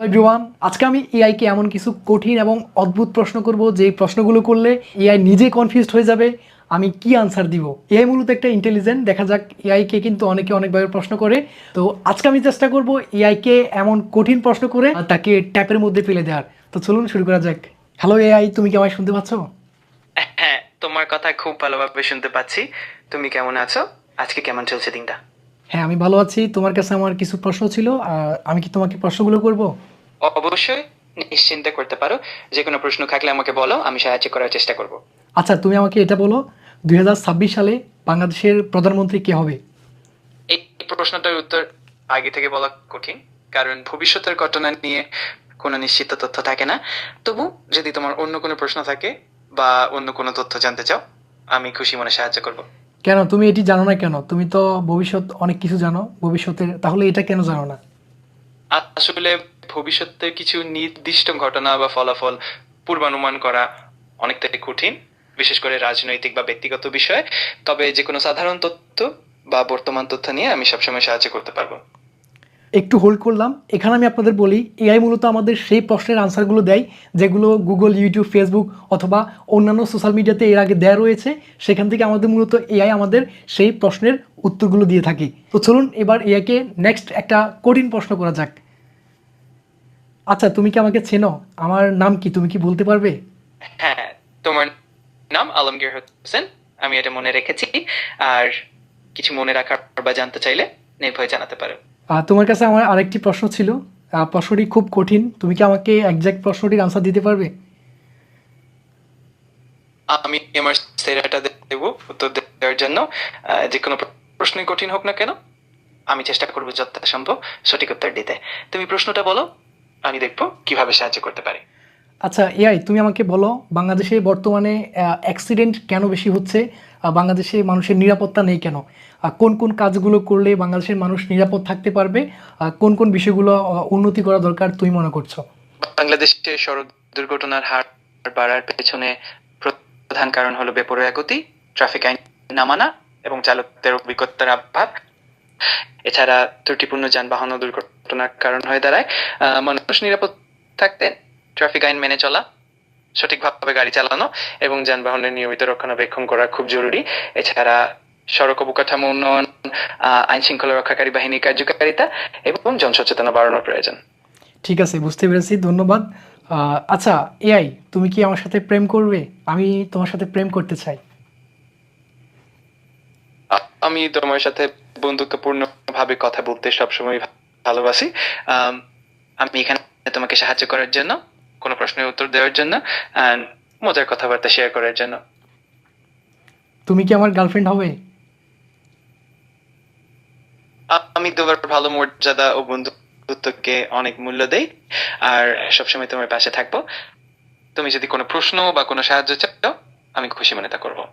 Everyone, আজকে আমি AI কে এমন কিছু কঠিন এবং অদ্ভুত প্রশ্ন করব যে প্রশ্নগুলো করলে এআই নিজে কনফিউজড হয়ে যাবে আমি কি আনসার দিব। এআই মূলত একটা ইন্টেলিজেন্ট, দেখা যাক এআই কে কিন্তু অনেকে অনেকভাবে প্রশ্ন করে। তো আজকে আমি চেষ্টা করব এআই কে এমন কঠিন প্রশ্ন করে তাকে ট্যাপের মধ্যে ফেলে দেওয়ার। তো চলুন শুরু করা যাক। হ্যালো এআই, তুমি কি আমায় শুনতে পাচ্ছ? হ্যাঁ, তোমার কথা খুব ভালোভাবে শুনতে পাচ্ছি। তুমি কেমন আছো? আজকে কেমন চলছে দিনটা? হ্যাঁ, আমি ভালো আছি। তোমার কাছে আমার কিছু প্রশ্ন ছিল, আমি কি তোমাকে প্রশ্নগুলো করব? অবশ্যই, নিশ্চিন্তে করতে পারো। যে কোনো প্রশ্ন থাকলে আমাকে বলো, আমি সাহায্য করার চেষ্টা করব। আচ্ছা, তুমি আমাকে এটা বলো, 2026 সালে বাংলাদেশের প্রধানমন্ত্রী কে হবে? এই প্রশ্নটার উত্তর আগে থেকে বলা কঠিন, কারণ ভবিষ্যতের ঘটনা নিয়ে কোনো নিশ্চিত তথ্য থাকে না। তবু যদি তোমার অন্য কোনো প্রশ্ন থাকে বা অন্য কোনো তথ্য জানতে চাও, আমি খুশি মনে সাহায্য করব। কেন তুমি এটি জানো না কেন? তুমি তো ভবিষ্যৎ অনেক কিছু জানো ভবিষ্যতের, তাহলে এটা কেন জানো না? আসলে ভবিষ্যতের কিছু নির্দিষ্ট ঘটনা বা ফলাফল পূর্বানুমান করা অনেকটাই কঠিন, বিশেষ করে রাজনৈতিক বা ব্যক্তিগত বিষয়। তবে যে কোনো সাধারণ তথ্য বা বর্তমান তথ্য নিয়ে আমি সবসময় সাহায্য করতে পারবো। একটু হোল্ড করলাম। এখানে আমি আপনাদের বলি, এআই মূলত আমাদের সেই প্রশ্নের আনসারগুলো দেয় যেগুলো গুগল, ইউটিউব, ফেসবুক অথবা অন্যান্য সোশ্যাল মিডিয়াতে এর আগে দেওয়া রয়েছে। সেখান থেকে আমাদের মূলত এআই আমাদের সেই প্রশ্নের উত্তরগুলো দিয়ে থাকে। তো চলুন এবার এআইকে নেক্সট একটা কঠিন প্রশ্ন করা যাক। আচ্ছা, তুমি কি আমাকে চেনো? আমার নাম কি, তুমি কি বলতে পারবে? হ্যাঁ, তোমার নাম আলমগীর হোসেন, আমি এটা মনে রেখেছি। আর কিছু মনে রাখার বা জানতে চাইলে নির্ভয় জানাতে পারো। তোমার কাছে আমার আরেকটি প্রশ্ন ছিল। প্রশ্নটি খুব কঠিন, তুমি কি আমাকে একজ্যাক্ট প্রশ্নটির আনসার দিতে পারবে? আমি আমার সেরাটা দেবো উত্তর দেওয়ার জন্য। যে কোনো প্রশ্নই কঠিন হোক না কেন, আমি চেষ্টা করবো যথাসম্ভব সঠিক উত্তর দিতে। তুমি প্রশ্নটা বলো, আমি দেখবো কিভাবে সাহায্য করতে পারি। আচ্ছা এআই, তুমি আমাকে বলো, বাংলাদেশে বর্তমানে অ্যাক্সিডেন্ট কেন বেশি হচ্ছে? বাংলাদেশে মানুষের নিরাপত্তা নেই কেন? কোন কোন কাজগুলো করলে বাংলাদেশের মানুষ নিরাপদ থাকতে পারবে? কোন কোন বিষয়গুলো উন্নতি করা দরকার তুমি মনে করছো? বাংলাদেশে সড়ক দুর্ঘটনার হার বাড়ার পেছনে প্রধান কারণ হলো বেপরোয়া গতি, ট্রাফিক আইন না মানা এবং চালকদের অভিজ্ঞতার অভাব। এছাড়া ত্রুটিপূর্ণ যানবাহন ও দুর্ঘটনার কারণ হয়ে দাঁড়ায়। মানুষ নিরাপদ থাকতে ট্রাফিক আইন মেনে চলা, সঠিকভাবে গাড়ি চালানো এবং যানবাহনের নিয়মিত রক্ষণাবেক্ষণ করা খুব জরুরি। এছাড়া সড়ক অবকাঠামো উন্নয়ন, আইন শৃঙ্খলা রক্ষাকারী বাহিনীর কার্যকারিতা এবং জনসচেতনতা বাড়ানোর প্রয়োজন। ঠিক আছে, বুঝতে পেরেছি, ধন্যবাদ। আচ্ছা এআই, তুমি কি আমার সাথে প্রেম করবে? আমি তোমার সাথে প্রেম করতে চাই। আমি তোমার সাথে বন্ধুত্বপূর্ণ ভাবে কথা বলতে সবসময় ভালোবাসি। আম, আমি এখানে তোমাকে সাহায্য করার জন্য, কোনো প্রশ্নের উত্তর দেওয়ার জন্য, আর মজার কথাবার্তা শেয়ার করার জন্য। তুমি কি আমার গার্লফ্রেন্ড হবে? আমি তোমার ভালো মর্যাদা ও বন্ধুত্বকে অনেক মূল্য দেই, আর সবসময় তোমার পাশে থাকবো। তুমি যদি কোনো প্রশ্ন বা কোনো সাহায্য চাও, আমি খুশি মনে তা করবো।